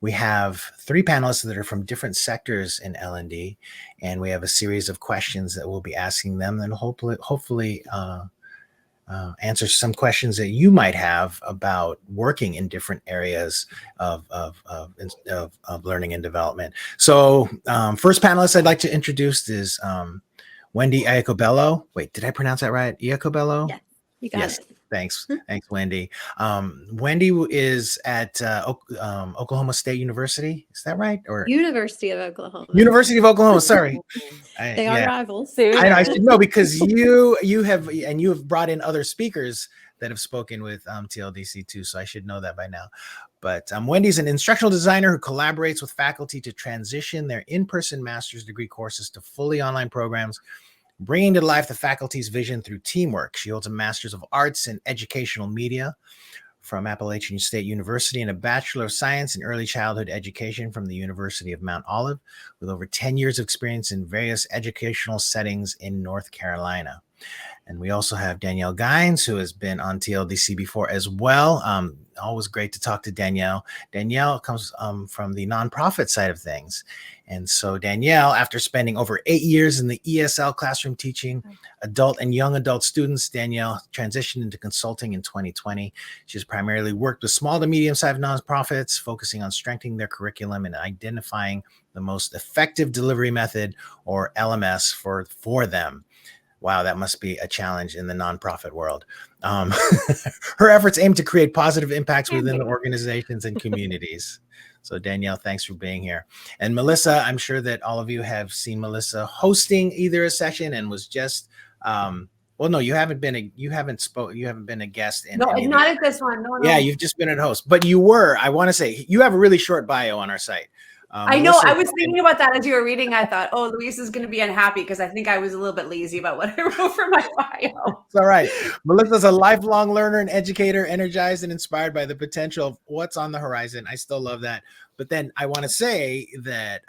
we have three panelists that are from different sectors in L&D, and we have a series of questions that we'll be asking them, and hopefully answer some questions that you might have about working in different areas of learning and development. So first panelist I'd like to introduce is Wendi Iacobello. Wait, did I pronounce that right? Iacobello? Yes, you got it. Thanks. Thanks, Wendi. Wendi is at Oklahoma State University. Is that right? Or University of Oklahoma. University of Oklahoma. Sorry. They are rivals. I should know because you have brought in other speakers that have spoken with TLDC too, so I should know that by now. But Wendi's an instructional designer who collaborates with faculty to transition their in-person master's degree courses to fully online programs, bringing to life the faculty's vision through teamwork. She holds a Master's of Arts in Educational Media from Appalachian State University and a Bachelor of Science in Early Childhood Education from the University of Mount Olive, with over 10 years of experience in various educational settings in North Carolina. And we also have Danielle Gines, who has been on TLDC before as well. Always great to talk to Danielle. Danielle comes from the nonprofit side of things. And so Danielle, after spending over 8 years in the ESL classroom teaching adult and young adult students, Danielle transitioned into consulting in 2020. She's primarily worked with small to medium-sized nonprofits, focusing on strengthening their curriculum and identifying the most effective delivery method, or LMS, for them. Wow, that must be a challenge in the nonprofit world. Her efforts aim to create positive impacts within the organizations and communities. So Danielle, thanks for being here. And Melissa, I'm sure that all of you have seen Melissa hosting either a session and was just, well, no, you haven't been a guest in. No, not at this one. No. Yeah, you've just been a host, but you were, I want to say, you have a really short bio on our site. I know. I was thinking about that as you were reading. I thought, oh, Luis is going to be unhappy because I think I was a little bit lazy about what I wrote for my bio. It's all right. Melissa's a lifelong learner and educator, energized and inspired by the potential of what's on the horizon. I still love that. But then I want to say that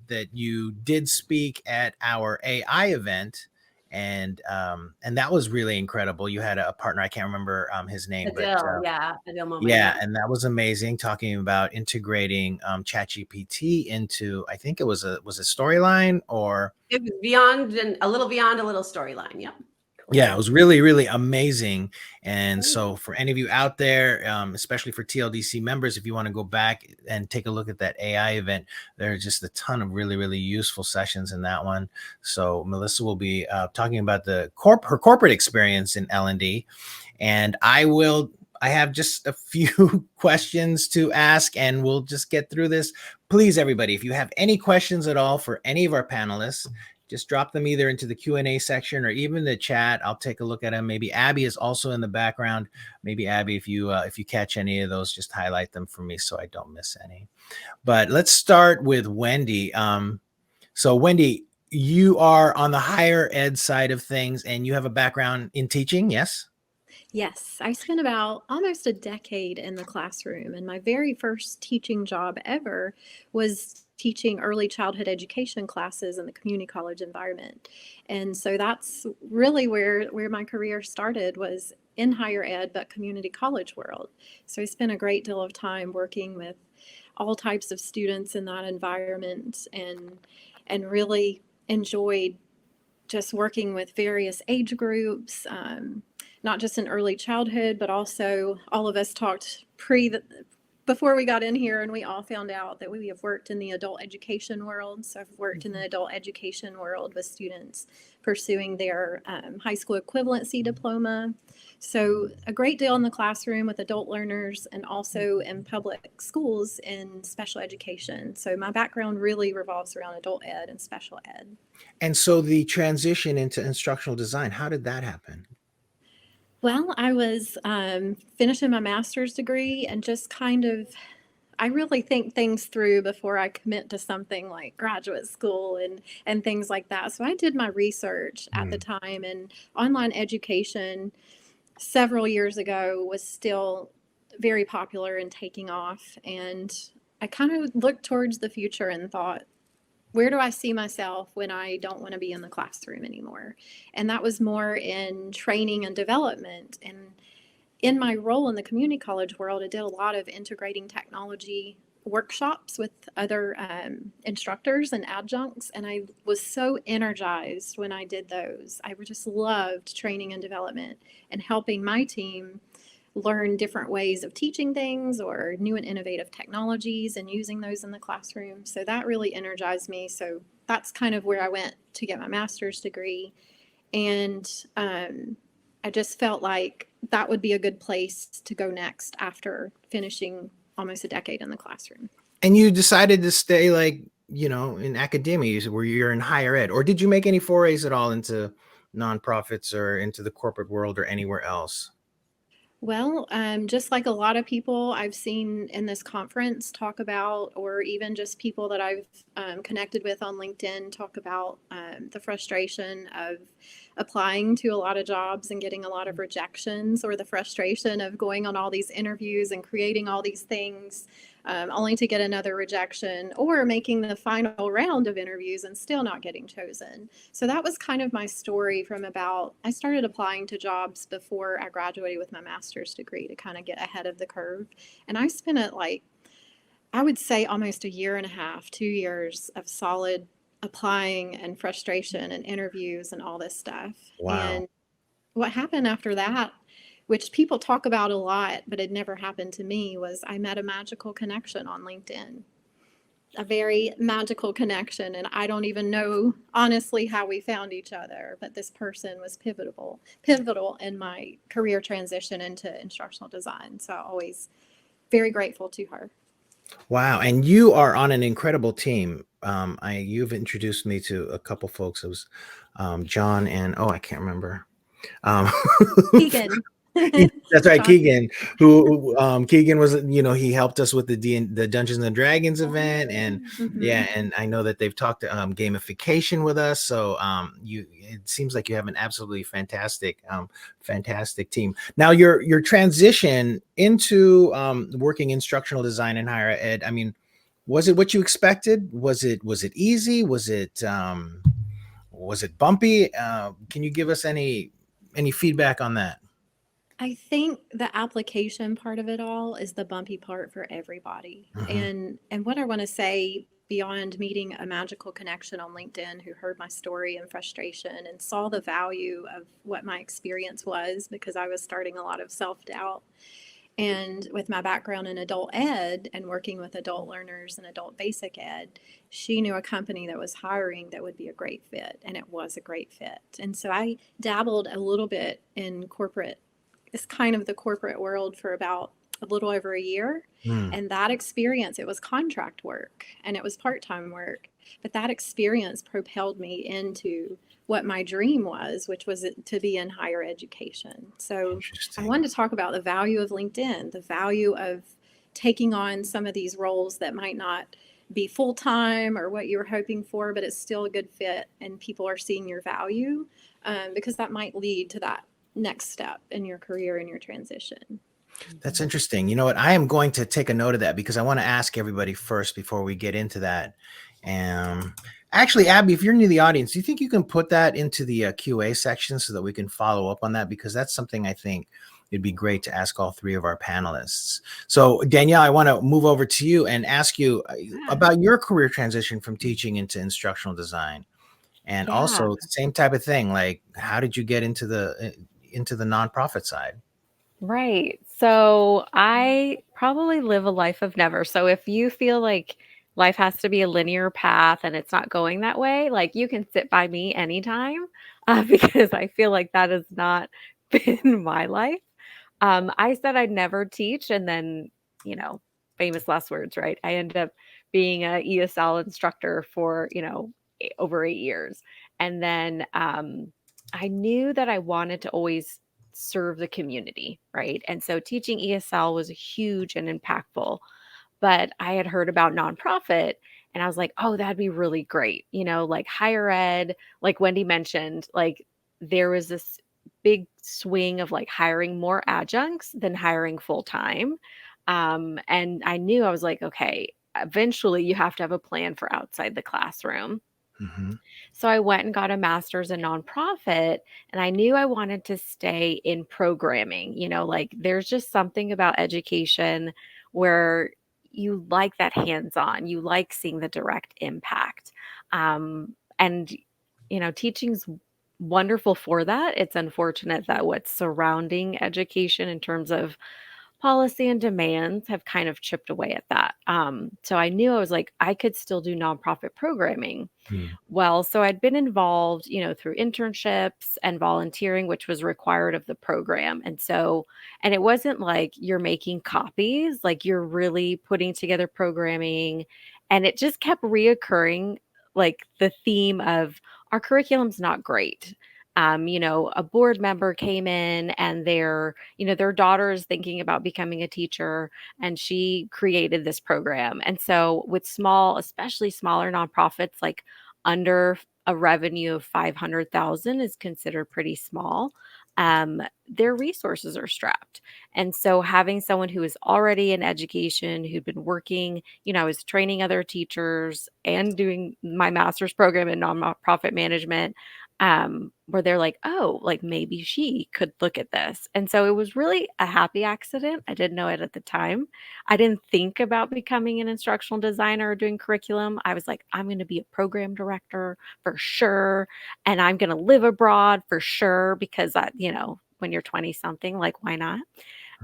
that you did speak at our AI event, and that was really incredible. You had a partner, I can't remember his name, Adele, Adele, and that was amazing, talking about integrating ChatGPT into, I think it was a storyline, or it was beyond and a little storyline. Yeah. Yeah, it was really, really amazing. And so for any of you out there, especially for TLDC members, if you want to go back and take a look at that AI event, there are just a ton of really, really useful sessions in that one. So Melissa will be talking about her corporate experience in L&D. And I have just a few questions to ask, and we'll just get through this. Please, everybody, if you have any questions at all for any of our panelists, just drop them either into the Q&A section or even the chat. I'll take a look at them. Maybe Abby is also in the background. Maybe Abby, if you catch any of those, just highlight them for me so I don't miss any. But let's start with Wendi. So Wendi, you are on the higher ed side of things, and you have a background in teaching, yes? Yes, I spent about almost a decade in the classroom, and my very first teaching job ever was teaching early childhood education classes in the community college environment. And so that's really where my career started, was in higher ed, but community college world. So I spent a great deal of time working with all types of students in that environment, and really enjoyed just working with various age groups, not just in early childhood, but also all of us talked before we got in here, and we all found out that we have worked in the adult education world. So I've worked in the adult education world with students pursuing their high school equivalency diploma. So a great deal in the classroom with adult learners, and also in public schools in special education. So my background really revolves around adult ed and special ed. And so the transition into instructional design, how did that happen? Well, I was finishing my master's degree, and just I really think things through before I commit to something like graduate school and things like that. So I did my research at the time, and online education several years ago was still very popular and taking off. And I kind of looked towards the future and thought, where do I see myself when I don't want to be in the classroom anymore? And that was more in training and development. And in my role in the community college world, I did a lot of integrating technology workshops with other instructors and adjuncts, and I was so energized when I did those. I just loved training and development and helping my team learn different ways of teaching things or new and innovative technologies and using those in the classroom. So that really energized me. So that's kind of where I went to get my master's degree. And I just felt like that would be a good place to go next after finishing almost a decade in the classroom. And you decided to stay, like, in academia, where you're in higher ed, or did you make any forays at all into nonprofits or into the corporate world or anywhere else? Well, just like a lot of people I've seen in this conference talk about, or even just people that I've connected with on LinkedIn talk about the frustration of applying to a lot of jobs and getting a lot of rejections, or the frustration of going on all these interviews and creating all these things only to get another rejection, or making the final round of interviews and still not getting chosen. So that was kind of my story from I started applying to jobs before I graduated with my master's degree to kind of get ahead of the curve. And I spent I would say almost a year and a half, 2 years of solid applying and frustration and interviews and all this stuff. Wow. And what happened after that, which people talk about a lot, but it never happened to me, was I met a magical connection on LinkedIn. A very magical connection. And I don't even know honestly how we found each other, but this person was pivotal in my career transition into instructional design. So always very grateful to her. Wow. And you are on an incredible team. You've introduced me to a couple folks. It was John and I can't remember. Keegan. That's right, Keegan. Keegan was, he helped us with the Dungeons and Dragons event, and yeah, and I know that they've talked gamification with us. So it seems like you have an absolutely fantastic team. Now your transition into working instructional design in higher ed. I mean, was it what you expected? Was it easy? Was it bumpy? Can you give us any feedback on that? I think the application part of it all is the bumpy part for everybody. And what I want to say, beyond meeting a magical connection on LinkedIn who heard my story and frustration and saw the value of what my experience was, because I was starting a lot of self-doubt. And with my background in adult ed and working with adult learners and adult basic ed, she knew a company that was hiring that would be a great fit, and it was a great fit. And so I dabbled a little bit in it's kind of the corporate world for about a little over a year. And that experience, it was contract work and it was part-time work, but that experience propelled me into what my dream was, which was to be in higher education. So I wanted to talk about the value of LinkedIn, the value of taking on some of these roles that might not be full-time or what you were hoping for, but it's still a good fit and people are seeing your value, because that might lead to that next step in your career and your transition. That's interesting. You know what? I am going to take a note of that because I want to ask everybody first before we get into that. Actually, Abby, if you're new to the audience, do you think you can put that into the QA section so that we can follow up on that? Because that's something I think it'd be great to ask all three of our panelists. So Danielle, I want to move over to you and ask you about your career transition from teaching into instructional design. And also same type of thing, like how did you get into the nonprofit side? Right. So I probably live a life of never. So if you feel like life has to be a linear path and it's not going that way, like you can sit by me anytime, because I feel like that has not been my life. I said I'd never teach, and then, famous last words, right? I ended up being a ESL instructor for, over 8 years. And then I knew that I wanted to always serve the community, right? And so teaching ESL was huge and impactful. But I had heard about nonprofit and I was like, oh, that'd be really great. Like higher ed, like Wendi mentioned, like there was this big swing of like hiring more adjuncts than hiring full time. And I knew, I was like, okay, eventually you have to have a plan for outside the classroom. So I went and got a master's in nonprofit, and I knew I wanted to stay in programming. Like there's just something about education where you like that hands-on, you like seeing the direct impact. And teaching's wonderful for that. It's unfortunate that what's surrounding education in terms of policy and demands have kind of chipped away at that. So I knew I was like, I could still do nonprofit programming. Mm. Well, so I'd been involved, through internships and volunteering, which was required of the program. And it wasn't like you're making copies, like you're really putting together programming. And it just kept reoccurring, like the theme of our curriculum's not great. A board member came in and their daughter is thinking about becoming a teacher, and she created this program. And so with especially smaller nonprofits, like under a revenue of 500,000 is considered pretty small. Their resources are strapped. And so having someone who is already in education, who'd been working, I was training other teachers and doing my master's program in nonprofit management, where they're like, oh, like maybe she could look at this. And so it was really a happy accident. I didn't know it at the time. I didn't think about becoming an instructional designer or doing curriculum. I was like, I'm going to be a program director for sure. And I'm going to live abroad for sure because, when you're 20 something, like, why not?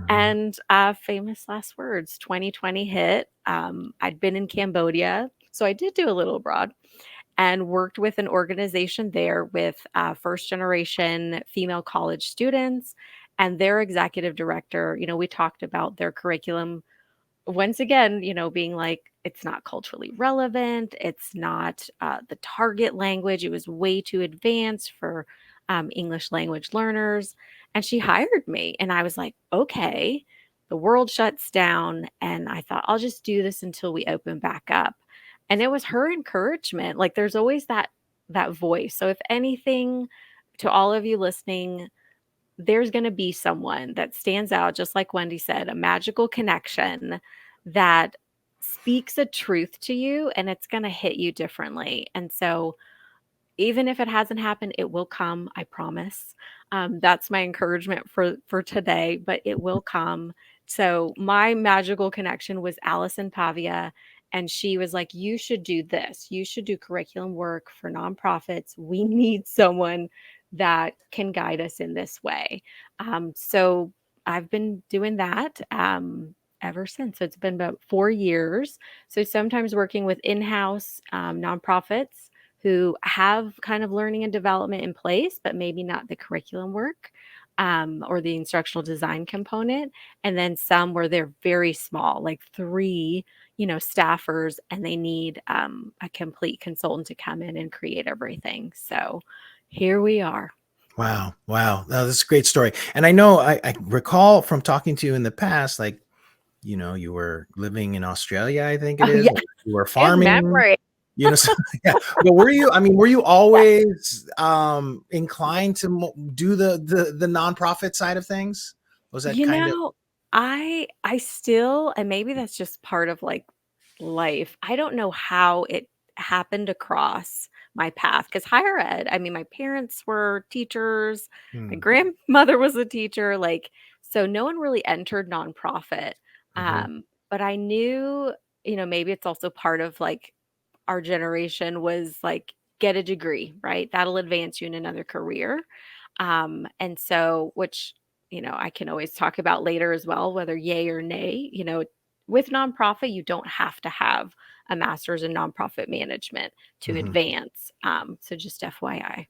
And famous last words, 2020 hit. I'd been in Cambodia. So I did do a little abroad and worked with an organization there with first generation female college students and their executive director. We talked about their curriculum once again, being like, it's not culturally relevant. It's not the target language. It was way too advanced for English language learners. And she hired me. And I was like, okay, the world shuts down. And I thought, I'll just do this until we open back up. And it was her encouragement. Like, there's always that voice. So if anything, to all of you listening, there's going to be someone that stands out, just like Wendi said, a magical connection that speaks a truth to you, and it's going to hit you differently. And so even if it hasn't happened, it will come, I promise. That's my encouragement for today, but it will come. So my magical connection was Allison Pavia, and she was like, you should do this. You should do curriculum work for nonprofits. We need someone that can guide us in this way. So I've been doing that ever since. So it's been about 4 years. So sometimes working with in-house nonprofits who have kind of learning and development in place, but maybe not the curriculum work or the instructional design component. And then some where they're very small, like 3, staffers, and they need a complete consultant to come in and create everything. So here we are. Wow. No, that's a great story. And I know I recall from talking to you in the past, like, you were living in Australia, I think it is. Yeah. You were Good farming. memory. So, yeah. But were you always inclined to do the nonprofit side of things? Was that kind of? I still, and maybe that's just part of like life. I don't know how it happened across my path, because higher ed, I mean, my parents were teachers, my grandmother was a teacher, like, so no one really entered nonprofit. But I knew, maybe it's also part of like our generation was like, get a degree, right? That'll advance you in another career. And so, which, I can always talk about later as well, whether yay or nay. With nonprofit, you don't have to have a master's in nonprofit management to advance. So just FYI.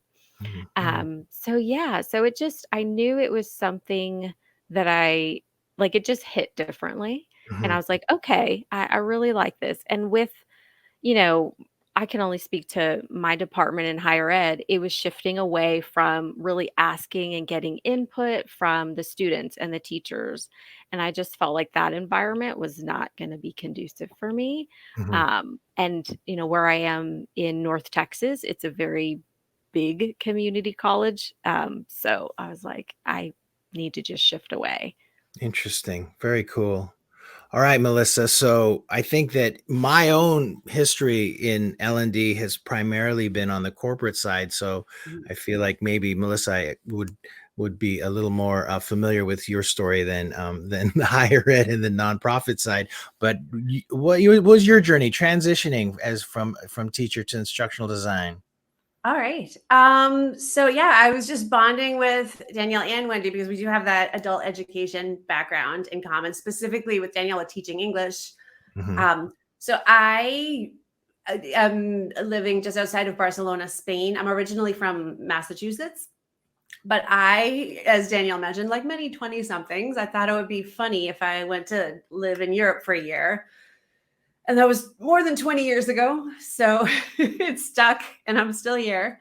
So yeah, so I knew it was something that it just hit differently. And I was like, okay, I really like this. And with, I can only speak to my department in higher ed. It was shifting away from really asking and getting input from the students and the teachers. And I just felt like that environment was not going to be conducive for me. And, where I am in North Texas, it's a very big community college. So I was like, I need to just shift away. Interesting. Very cool. All right, Melissa. So I think that my own history in L&D has primarily been on the corporate side. So I feel like maybe, Melissa, I would be a little more familiar with your story than the higher ed and the nonprofit side. But what was your journey transitioning as from teacher to instructional design? All right. So yeah, I was just bonding with Danielle and Wendi because we do have that adult education background in common, specifically with Danielle with teaching English. Mm-hmm. So I am living just outside of Barcelona, Spain. I'm originally from Massachusetts, but I, as Danielle mentioned, like many 20 somethings, I thought it would be funny if I went to live in Europe for a year. And that was more than 20 years ago. So it's stuck and I'm still here.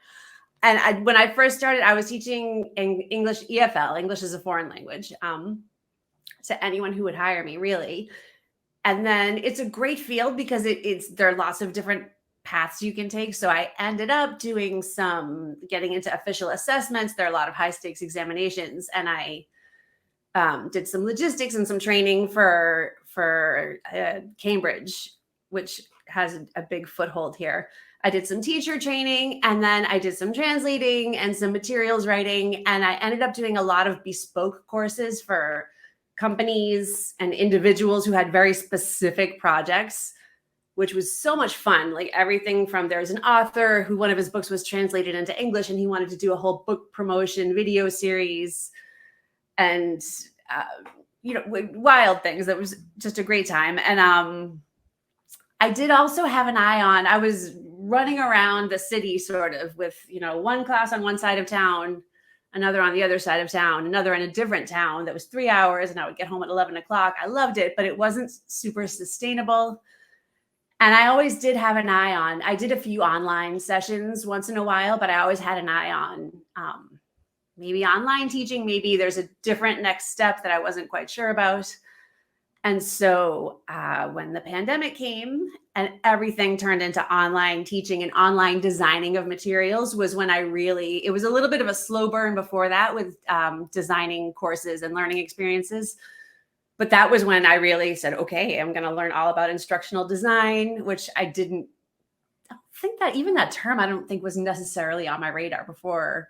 And when I first started, I was teaching English EFL, English as a foreign language, to anyone who would hire me, really. And then it's a great field because there are lots of different paths you can take. So I ended up getting into official assessments. There are a lot of high stakes examinations, and I did some logistics and some training for Cambridge, which has a big foothold here. I did some teacher training, and then I did some translating and some materials writing. And I ended up doing a lot of bespoke courses for companies and individuals who had very specific projects, which was so much fun. Like everything from, there's an author who one of his books was translated into English and he wanted to do a whole book promotion video series, and wild things. That was just a great time. And I did also have an eye on, I was running around the city sort of with, one class on one side of town, another on the other side of town, another in a different town that was 3 hours, and I would get home at 11 o'clock. I loved it, but it wasn't super sustainable. And I always did have an eye on, I did a few online sessions once in a while, but I always had an eye on maybe online teaching, maybe there's a different next step that I wasn't quite sure about. And so when the pandemic came and everything turned into online teaching and online designing of materials was when it was a little bit of a slow burn before that with designing courses and learning experiences. But that was when I really said, okay, I'm going to learn all about instructional design, which I don't think that term, I don't think was necessarily on my radar before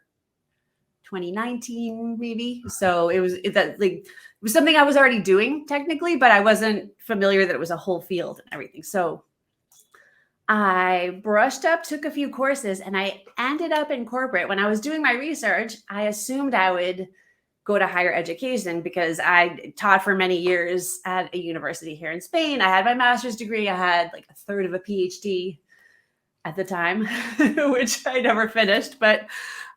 2019, maybe. So it was something I was already doing technically, but I wasn't familiar that it was a whole field and everything. So I brushed up, took a few courses, and I ended up in corporate. When I was doing my research, I assumed I would go to higher education because I taught for many years at a university here in Spain. I had my master's degree. I had like a third of a PhD at the time, which I never finished, but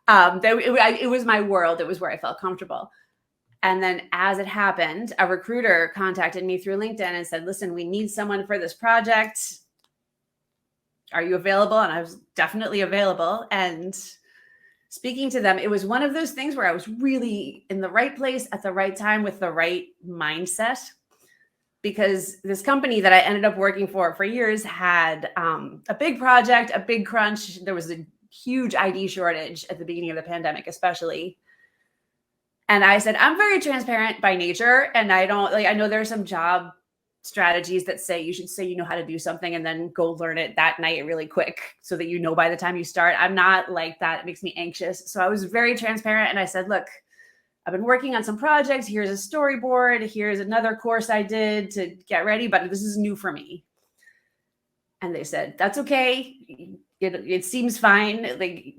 it was my world. It was where I felt comfortable. And then as it happened, a recruiter contacted me through LinkedIn and said, listen, we need someone for this project. Are you available? And I was definitely available. And speaking to them, it was one of those things where I was really in the right place at the right time with the right mindset, because this company that I ended up working for years had a big project, a big crunch. There was a huge ID shortage at the beginning of the pandemic, especially. And I said, I'm very transparent by nature. And I know there are some job strategies that say you should say you know how to do something and then go learn it that night really quick so that by the time you start. I'm not like that. It makes me anxious. So I was very transparent. And I said, look, I've been working on some projects. Here's a storyboard. Here's another course I did to get ready, but this is new for me. And they said, that's okay. It seems fine. Like,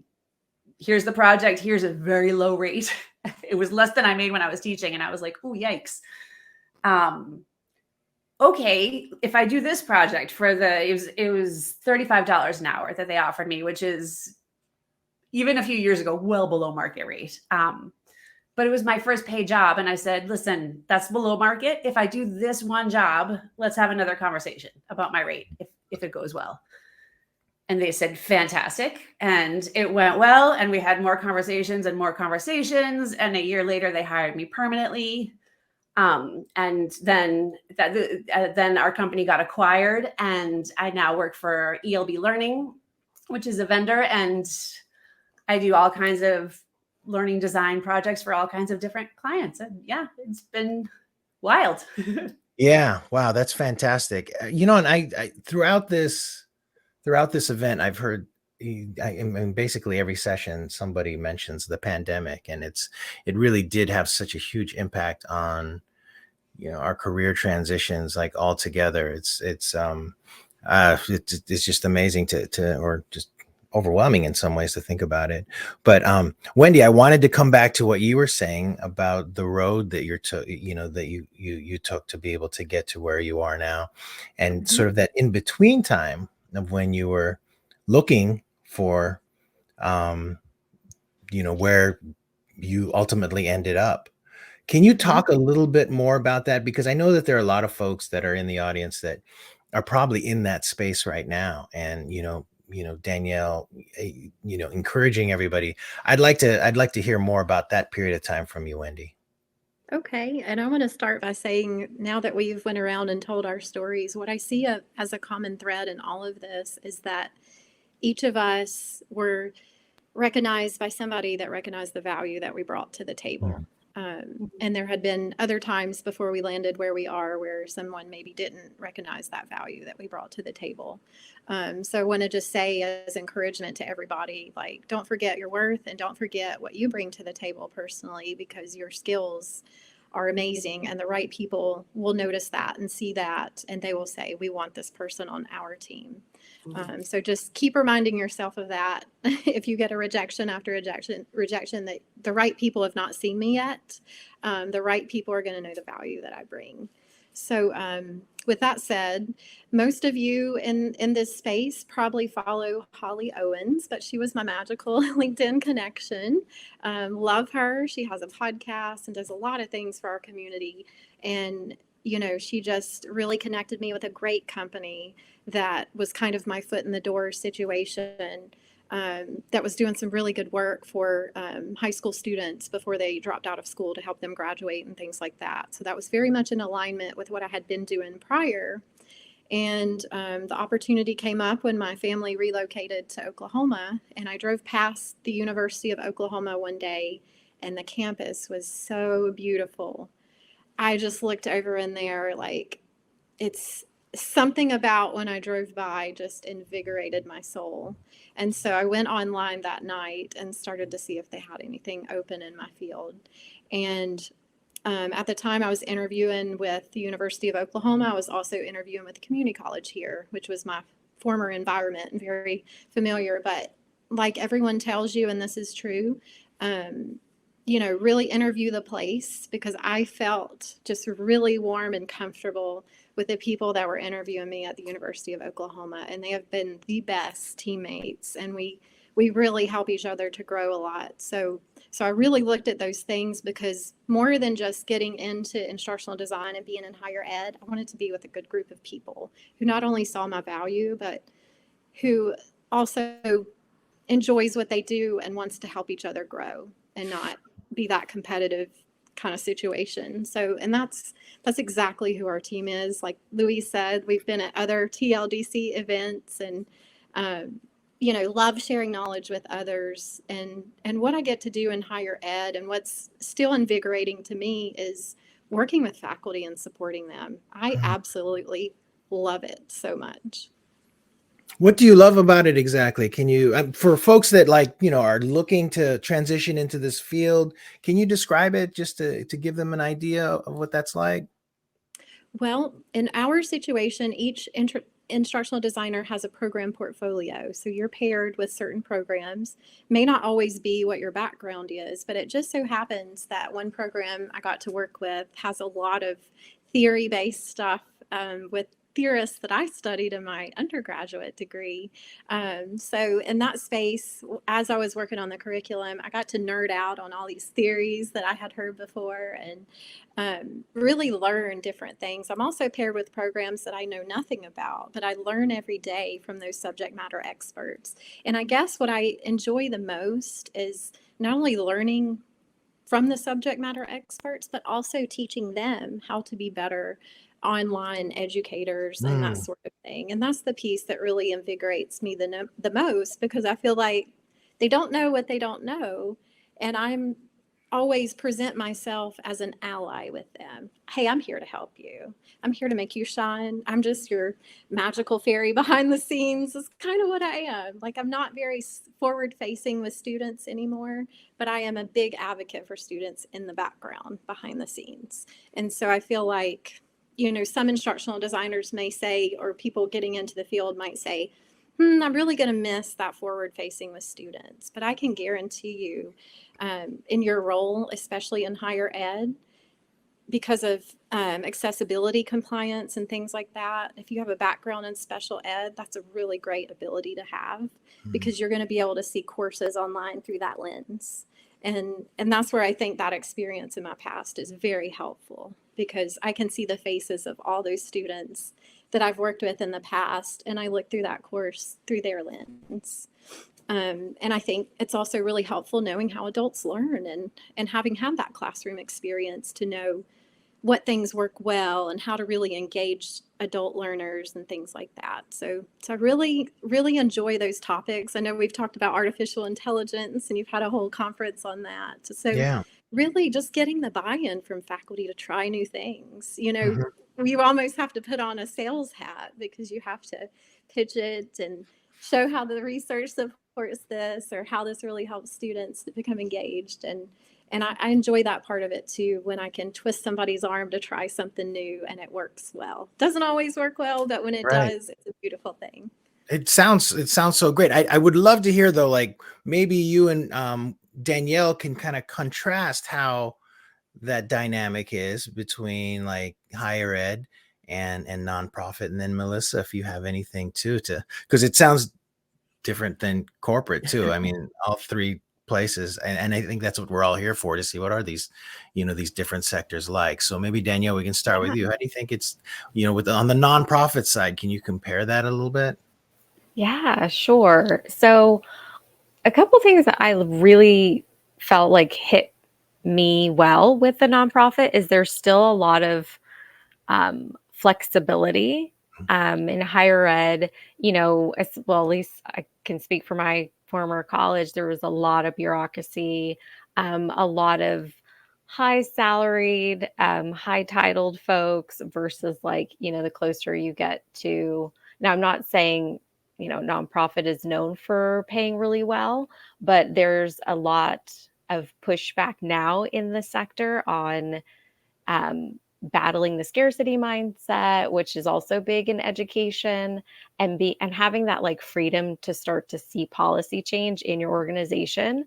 here's the project. Here's a very low rate. It was less than I made when I was teaching. And I was like, oh, yikes. Okay, if I do this project it was $35 an hour that they offered me, which is even a few years ago, well below market rate. But it was my first paid job. And I said, listen, that's below market. If I do this one job, let's have another conversation about my rate if it goes well. And they said, fantastic. And it went well. And we had more conversations and more conversations. And a year later, they hired me permanently. And then our company got acquired, and I now work for ELB Learning, which is a vendor. And I do all kinds of learning design projects for all kinds of different clients. And yeah, it's been wild. Yeah. Wow. That's fantastic. And I throughout this event, I've heard, and basically every session somebody mentions the pandemic, and it really did have such a huge impact on, our career transitions, like all together. It's just amazing or just overwhelming in some ways to think about it. But Wendi, I wanted to come back to what you were saying about the road that you took to be able to get to where you are now, and sort of that in between time of when you were looking for where you ultimately ended up. Can you talk a little bit more about that? Because I know that there are a lot of folks that are in the audience that are probably in that space right now. And, Danielle, encouraging everybody. I'd like to hear more about that period of time from you, Wendi. Okay, and I want to start by saying, now that we've went around and told our stories, what I see as a common thread in all of this is that each of us were recognized by somebody that recognized the value that we brought to the table. And there had been other times before we landed where we are where someone maybe didn't recognize that value that we brought to the table. So I want to just say as encouragement to everybody, like, don't forget your worth and don't forget what you bring to the table personally, because your skills are amazing and the right people will notice that and see that, and they will say, we want this person on our team. So just keep reminding yourself of that. If you get a rejection after rejection, that the right people have not seen me yet. The right people are going to know the value that I bring. So with that said, most of you in this space probably follow Holly Owens, but she was my magical LinkedIn connection. Love her. She has a podcast and does a lot of things for our community. And, she just really connected me with a great company that was kind of my foot in the door situation, that was doing some really good work for high school students before they dropped out of school to help them graduate and things like that. So that was very much in alignment with what I had been doing prior. And the opportunity came up when my family relocated to Oklahoma, and I drove past the University of Oklahoma one day, and the campus was so beautiful. I just looked over in there, like, it's something about when I drove by just invigorated my soul. And so I went online that night and started to see if they had anything open in my field. And at the time I was interviewing with the University of Oklahoma, I was also interviewing with the community college here, which was my former environment and very familiar. But like everyone tells you, and this is true, really interview the place, because I felt just really warm and comfortable with the people that were interviewing me at the University of Oklahoma. And they have been the best teammates, and we really help each other to grow a lot. So I really looked at those things, because more than just getting into instructional design and being in higher ed, I wanted to be with a good group of people who not only saw my value, but who also enjoys what they do and wants to help each other grow and not be that competitive kind of situation. So, and that's exactly who our team is. Like Louise said, we've been at other TLDC events and, love sharing knowledge with others. And what I get to do in higher ed, and what's still invigorating to me, is working with faculty and supporting them. I absolutely love it so much. What do you love about it exactly? Can you, for folks that are looking to transition into this field, can you describe it just to give them an idea of what that's like? Well, in our situation, each instructional designer has a program portfolio. So you're paired with certain programs. May not always be what your background is, but it just so happens that one program I got to work with has a lot of theory-based stuff with theorists that I studied in my undergraduate degree. So in that space, as I was working on the curriculum, I got to nerd out on all these theories that I had heard before and really learn different things. I'm also paired with programs that I know nothing about, but I learn every day from those subject matter experts. And I guess what I enjoy the most is not only learning from the subject matter experts, but also teaching them how to be better online educators and that sort of thing. And that's the piece that really invigorates me the most, because I feel like they don't know what they don't know. And I'm always present myself as an ally with them. Hey, I'm here to help you. I'm here to make you shine. I'm just your magical fairy behind the scenes. Is kind of what I am. Like, I'm not very forward facing with students anymore, but I am a big advocate for students in the background behind the scenes. And so I feel like, some instructional designers may say, or people getting into the field might say, I'm really going to miss that forward facing with students. But I can guarantee you, in your role, especially in higher ed, because of accessibility compliance and things like that, if you have a background in special ed, that's a really great ability to have, because you're going to be able to see courses online through that lens. And that's where I think that experience in my past is very helpful, because I can see the faces of all those students that I've worked with in the past, and I look through that course through their lens. And I think it's also really helpful knowing how adults learn, and having had that classroom experience to know what things work well and how to really engage adult learners and things like that. So I really, really enjoy those topics. I know we've talked about artificial intelligence, and you've had a whole conference on that. So really just getting the buy-in from faculty to try new things. You almost have to put on a sales hat, because you have to pitch it and show how the research supports this, or how this really helps students to become engaged. And I enjoy that part of it too, when I can twist somebody's arm to try something new and it works well. Doesn't always work well, but when it does, it's a beautiful thing. It sounds so great. I would love to hear, though, like maybe you and Danielle can kind of contrast how that dynamic is between like higher ed and nonprofit. And then Melissa, if you have anything too, because it sounds different than corporate too. I mean, all three places. And I think that's what we're all here for, to see what are these, these different sectors like. So maybe Danielle, we can start with you. How do you think it's, on the nonprofit side, can you compare that a little bit? Yeah, sure. So a couple things that I really felt like hit me well with the nonprofit is there's still a lot of flexibility in higher ed, as well, at least I can speak for my former college. There was a lot of bureaucracy, a lot of high salaried, high titled folks versus the closer you get to, now I'm not saying, nonprofit is known for paying really well, but there's a lot of pushback now in the sector on battling the scarcity mindset, which is also big in education, and having that freedom to start to see policy change in your organization.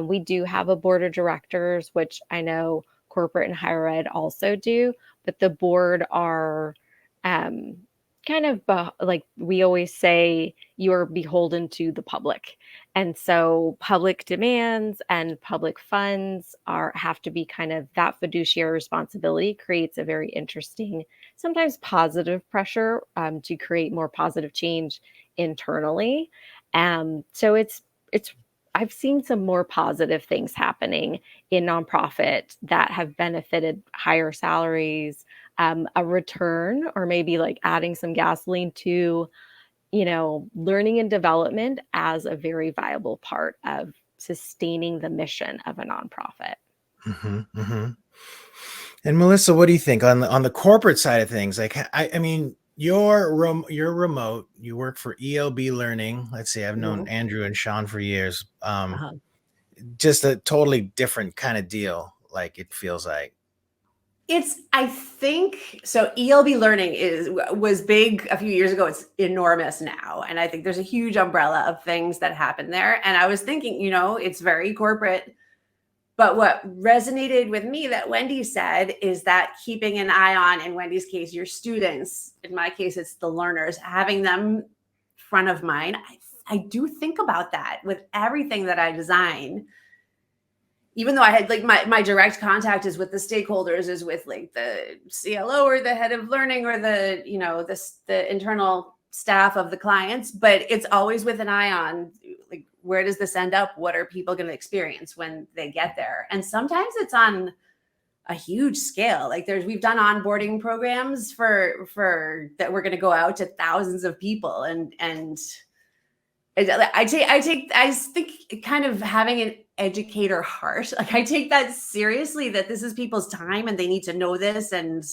We do have a board of directors, which I know corporate and higher ed also do, but the board are kind of like we always say, you're beholden to the public. And so public demands and public funds have to be kind of, that fiduciary responsibility creates a very interesting, sometimes positive pressure to create more positive change internally. So I've seen some more positive things happening in nonprofit that have benefited higher salaries, a return, or maybe adding some gasoline to, learning and development as a very viable part of sustaining the mission of a nonprofit. And Melissa, what do you think on the corporate side of things? Like, I mean, you're remote. You work for ELB Learning. Let's see, I've known Andrew and Sean for years. Just a totally different kind of deal. Like, it feels like. I think so. ELB Learning was big a few years ago. It's enormous now. And I think there's a huge umbrella of things that happen there. And I was thinking, it's very corporate. But what resonated with me that Wendi said is that keeping an eye on, in Wendi's case, your students, in my case, it's the learners, having them front of mind. I do think about that with everything that I design. Even though I had my direct contact is with the stakeholders, is with the CLO or the head of learning or the internal staff of the clients, but it's always with an eye on where does this end up? What are people going to experience when they get there? And sometimes it's on a huge scale. We've done onboarding programs for that we're going to go out to thousands of people, and I think kind of having educator heart. Like I take that seriously, that this is people's time and they need to know this, and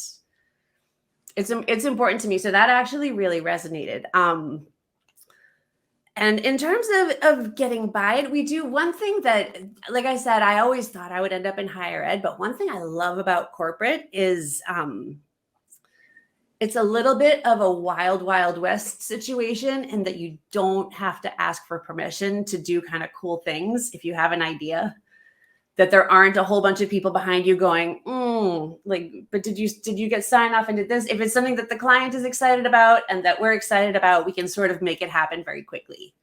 it's important to me. So that actually really resonated. And in terms of getting by it, we do one thing that, like I said, I always thought I would end up in higher ed, but one thing I love about corporate is it's a little bit of a wild, wild west situation in that you don't have to ask for permission to do kind of cool things if you have an idea. That there aren't a whole bunch of people behind you going, like, but did you get sign off and did this? If it's something that the client is excited about and that we're excited about, we can sort of make it happen very quickly.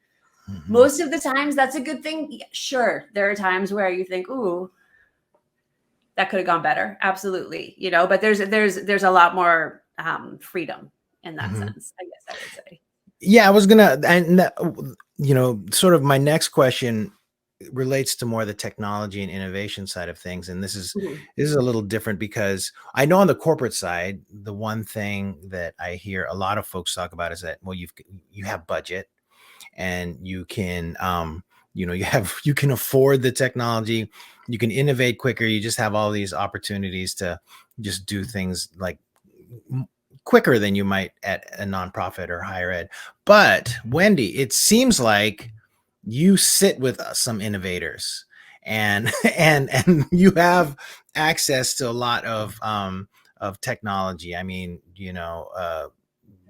Mm-hmm. Most of the times that's a good thing. Yeah, sure. There are times where you think, ooh, that could have gone better. Absolutely. You know, but there's a lot more freedom in that sense, I guess I would say. Yeah, I was gonna, and that, you know, sort of my next question relates to more the technology and innovation side of things, and this is a little different because I know on the corporate side, the one thing that I hear a lot of folks talk about is that, well, you have budget, and you can you can afford the technology, you can innovate quicker, you just have all these opportunities to just do things like quicker than you might at a nonprofit or higher ed. But Wendi, it seems like you sit with some innovators and you have access to a lot of technology. I mean, you know,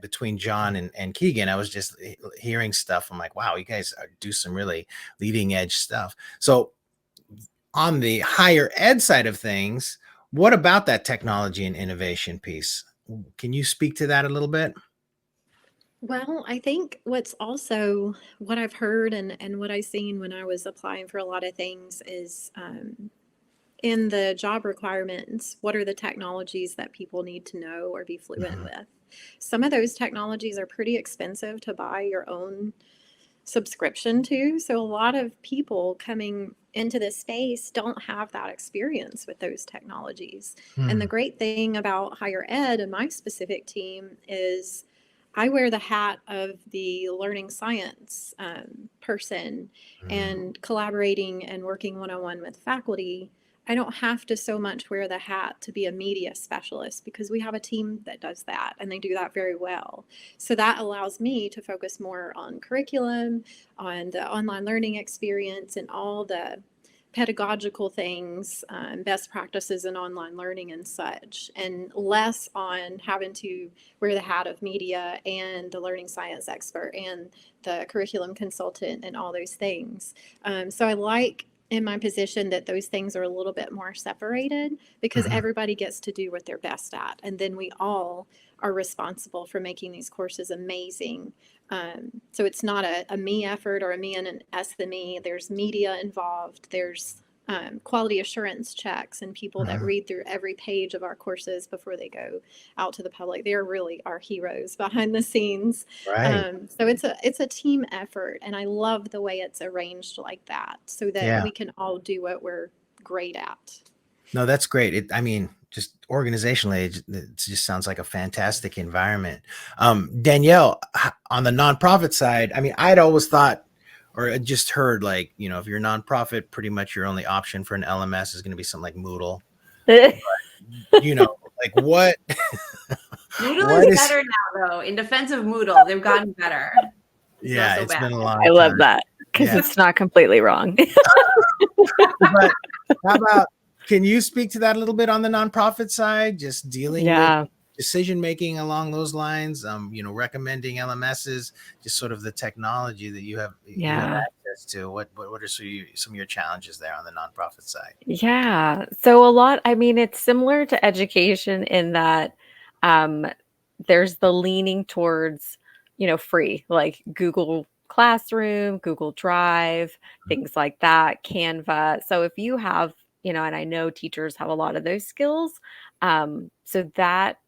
between John and Keegan, I was just hearing stuff. I'm like, wow, you guys do some really leading edge stuff. So on the higher ed side of things, what about that technology and innovation piece? Can you speak to that a little bit? Well, I think what's also what I've heard and what I've seen when I was applying for a lot of things is in the job requirements, what are the technologies that people need to know or be fluent with? Some of those technologies are pretty expensive to buy your own subscription to. So a lot of people coming into this space don't have that experience with those technologies. And the great thing about higher ed and my specific team is I wear the hat of the learning science person and collaborating and working one-on-one with faculty. I don't have to so much wear the hat to be a media specialist because we have a team that does that and they do that very well. So that allows me to focus more on curriculum, on the online learning experience, and all the pedagogical things, best practices in online learning and such, and less on having to wear the hat of media and the learning science expert and the curriculum consultant and all those things. So I like in my position that those things are a little bit more separated because everybody gets to do what they're best at. And then we all are responsible for making these courses amazing. So it's not a me effort or a me and an SME. There's media involved. There's quality assurance checks and people that read through every page of our courses before they go out to the public. They're really our heroes behind the scenes. Right. So it's a team effort, and I love the way it's arranged like that so that we can all do what we're great at. No, that's great. I mean, just organizationally, it just sounds like a fantastic environment. Danielle, on the nonprofit side, I mean, I'd always thought, or I just heard, like, you know, if you're a nonprofit, pretty much your only option for an LMS is going to be something like Moodle. But, you know, like what? Moodle is better now, though. In defense of Moodle, they've gotten better. It's been a long time. I love that because it's not completely wrong. But how about, can you speak to that a little bit on the nonprofit side, just dealing with decision making along those lines, you know, recommending LMSs, just sort of the technology that you have, you have access to? What are some of your challenges there on the nonprofit side? Yeah. So a lot, I mean, it's similar to education in that there's the leaning towards, you know, free, like Google Classroom, Google Drive, things like that, Canva. So if you have, you know, and I know teachers have a lot of those skills. So that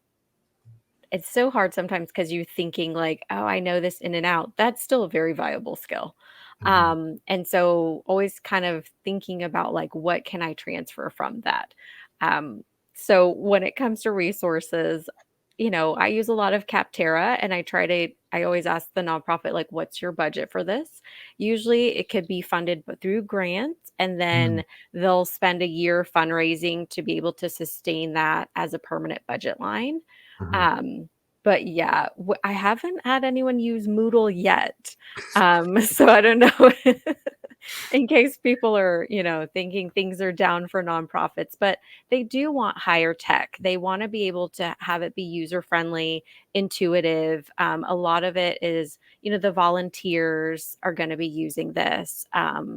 it's so hard sometimes because you're thinking like, oh, I know this in and out. That's still a very viable skill. And so always kind of thinking about like, what can I transfer from that? So when it comes to resources, I use a lot of Capterra, and I always ask the nonprofit, like, what's your budget for this? Usually it could be funded through grants, and then they'll spend a year fundraising to be able to sustain that as a permanent budget line. But yeah, I haven't had anyone use Moodle yet. So I don't know in case people are, thinking things are down for nonprofits, but they do want higher tech. They want to be able to have it be user friendly, intuitive. A lot of it is, the volunteers are going to be using this,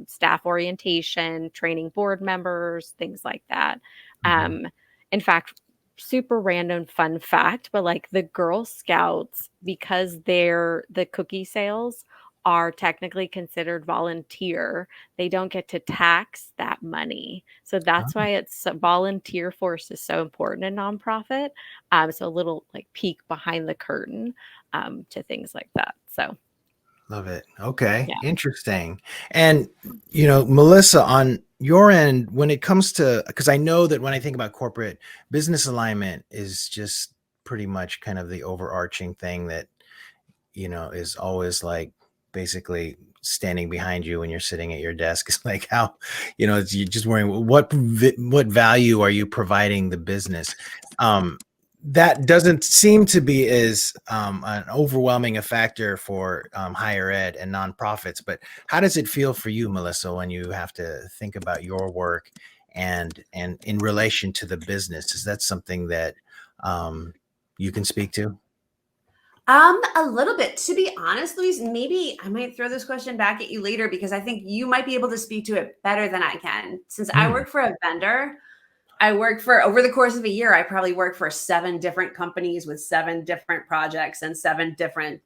staff orientation, training board members, things like that. In fact, super random fun fact, but like the Girl Scouts, because the cookie sales are technically considered volunteer, they don't get to tax that money. So that's why it's volunteer force is so important in nonprofit. So a little like peek behind the curtain to things like that. So Love it. Okay. Yeah. Interesting. And, Melissa, on your end, when it comes to, because I know that when I think about corporate, business alignment is just pretty much kind of the overarching thing that, is always like basically standing behind you when you're sitting at your desk. It's like how, you're just worrying what value are you providing the business? That doesn't seem to be as an overwhelming a factor for higher ed and nonprofits. But how does it feel for you, Melissa, when you have to think about your work and in relation to the business? Is that something that you can speak to? A little bit. To be honest, Louise, maybe I might throw this question back at you later because I think you might be able to speak to it better than I can. Since I work for a vendor, over the course of a year, I probably work for 7 different companies with 7 different projects and 7 different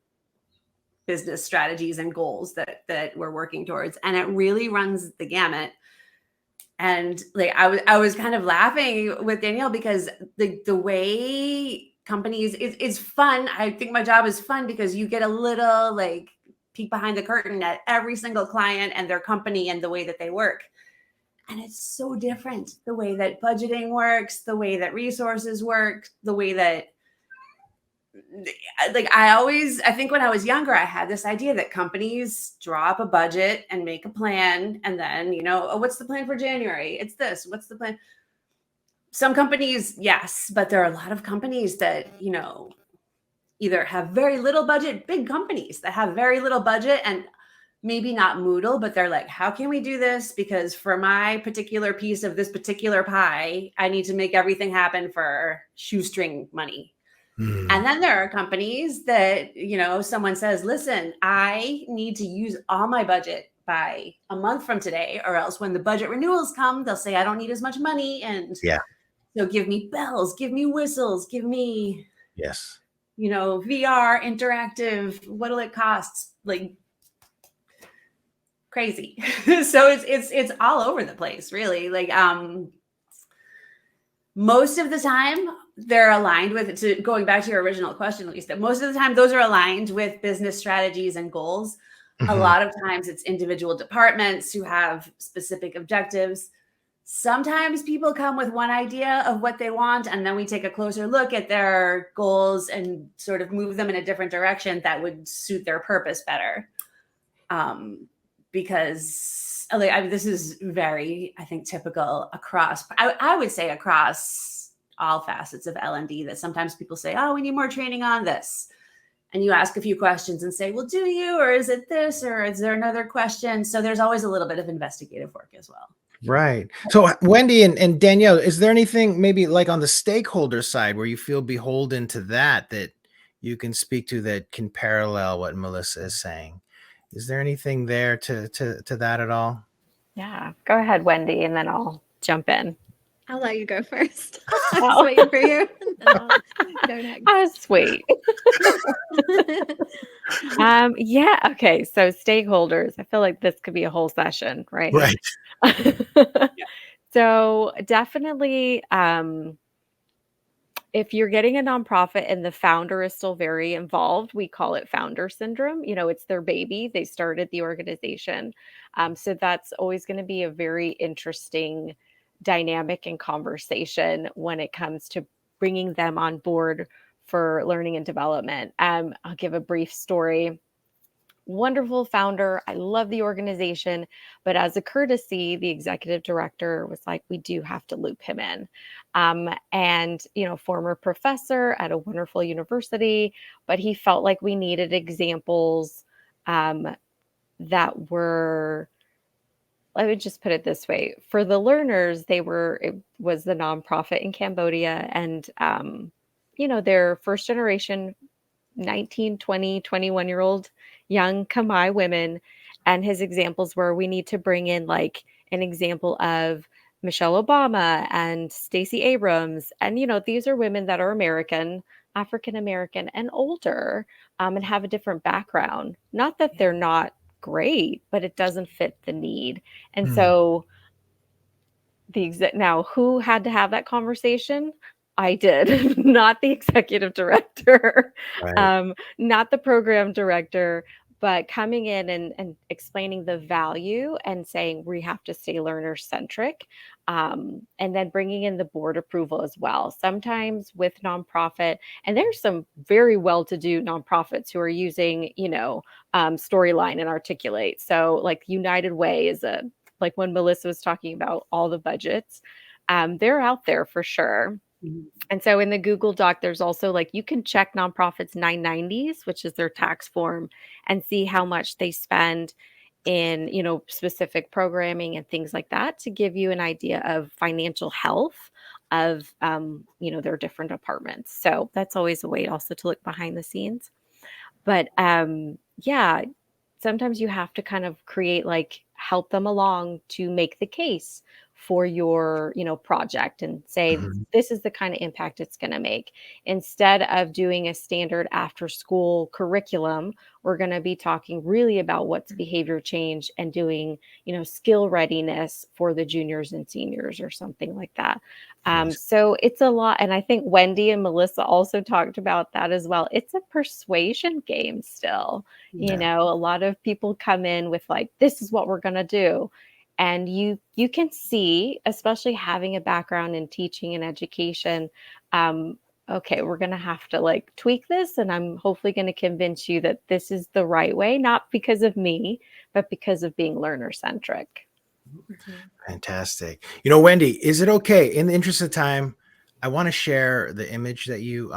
business strategies and goals that we're working towards. And it really runs the gamut. And like I was kind of laughing with Danielle because the way companies is fun. I think my job is fun because you get a little like peek behind the curtain at every single client and their company and the way that they work. And it's so different, the way that budgeting works, the way that resources work, the way that I think when I was younger, I had this idea that companies draw up a budget and make a plan. And then, what's the plan for January? It's this. What's the plan? Some companies, yes, but there are a lot of companies that, either have very little budget, big companies that have very little budget and maybe not Moodle, but they're like, how can we do this? Because for my particular piece of this particular pie, I need to make everything happen for shoestring money. And then there are companies that, someone says, listen, I need to use all my budget by a month from today, or else when the budget renewals come, they'll say, I don't need as much money. And so give me bells, give me whistles, give me, yes, VR, interactive, what'll it cost? Like crazy. So it's all over the place, really. Like, most of the time they're aligned with, going back to your original question, Lisa, most of the time those are aligned with business strategies and goals. A lot of times it's individual departments who have specific objectives. Sometimes people come with one idea of what they want, and then we take a closer look at their goals and sort of move them in a different direction that would suit their purpose better. Because this is very, I think, typical across, I would say across all facets of L&D, that sometimes people say, oh, we need more training on this. And you ask a few questions and say, well, do you, or is it this, or is there another question? So there's always a little bit of investigative work as well. Right. So Wendi and Danielle, is there anything maybe like on the stakeholder side where you feel beholden to that you can speak to that can parallel what Melissa is saying? Is there anything there to that at all? Yeah, go ahead, Wendi, and then I'll jump in. I'll let you go first. I was waiting for you. And then I'll go next. Oh, sweet. Yeah. Okay. So stakeholders, I feel like this could be a whole session, right? Right. So definitely, if you're getting a nonprofit and the founder is still very involved, we call it founder syndrome. It's their baby. They started the organization. So that's always going to be a very interesting dynamic and conversation when it comes to bringing them on board for learning and development. I'll give a brief story. Wonderful founder. I love the organization, but as a courtesy, the executive director was like, we do have to loop him in. And, former professor at a wonderful university, but he felt like we needed examples that were, let me just put it this way. For the learners, it was the nonprofit in Cambodia, and, they're first generation 19, 20, 21-year-old young Khmer women. And his examples were, we need to bring in like an example of Michelle Obama and Stacey Abrams. And, these are women that are American, African American, and older, and have a different background. Not that they're not great, but it doesn't fit the need. And so now who had to have that conversation? I did, not the executive director, Right. not the program director, but coming in and explaining the value and saying we have to stay learner centric, and then bringing in the board approval as well. Sometimes with nonprofit, and there's some very well-to-do nonprofits who are using, Storyline and Articulate. So like United Way is like when Melissa was talking about all the budgets, they're out there for sure. And so in the Google Doc, there's also like, you can check nonprofits 990s, which is their tax form, and see how much they spend in, specific programming and things like that to give you an idea of financial health of, their different departments. So that's always a way also to look behind the scenes. But yeah, sometimes you have to kind of create, like, help them along to make the case for your, project and say, this is the kind of impact it's going to make. Instead of doing a standard after school curriculum, we're going to be talking really about what's behavior change and doing, skill readiness for the juniors and seniors or something like that. So it's a lot. And I think Wendi and Melissa also talked about that as well. It's a persuasion game still. A lot of people come in with like, this is what we're going to do. And you can see, especially having a background in teaching and education, okay, we're going to have to like tweak this. And I'm hopefully going to convince you that this is the right way, not because of me, but because of being learner centric. Fantastic. Wendi, is it okay, in the interest of time, I want to share the image that you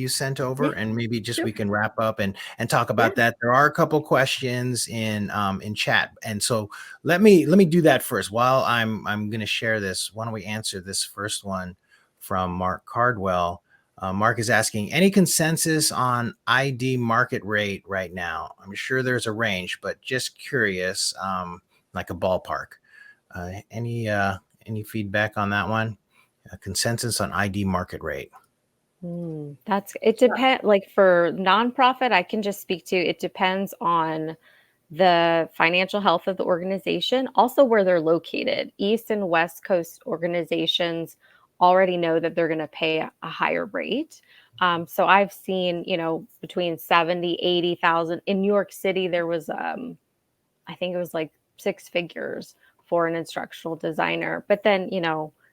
sent over, and maybe just we can wrap up and talk about that. There are a couple questions in chat, and so let me do that first. While I'm going to share this, why don't we answer this first one from Mark Cardwell? Mark is asking, any consensus on ID market rate right now? I'm sure there's a range, but just curious, like a ballpark. Any feedback on that one? A consensus on ID market rate. It depends. Like for nonprofit, I can just speak to, it depends on the financial health of the organization, also where they're located. East and West Coast organizations already know that they're going to pay a higher rate. So I've seen, between 70, 80,000 in New York City. There was, I think it was like 6 figures for an instructional designer. But then,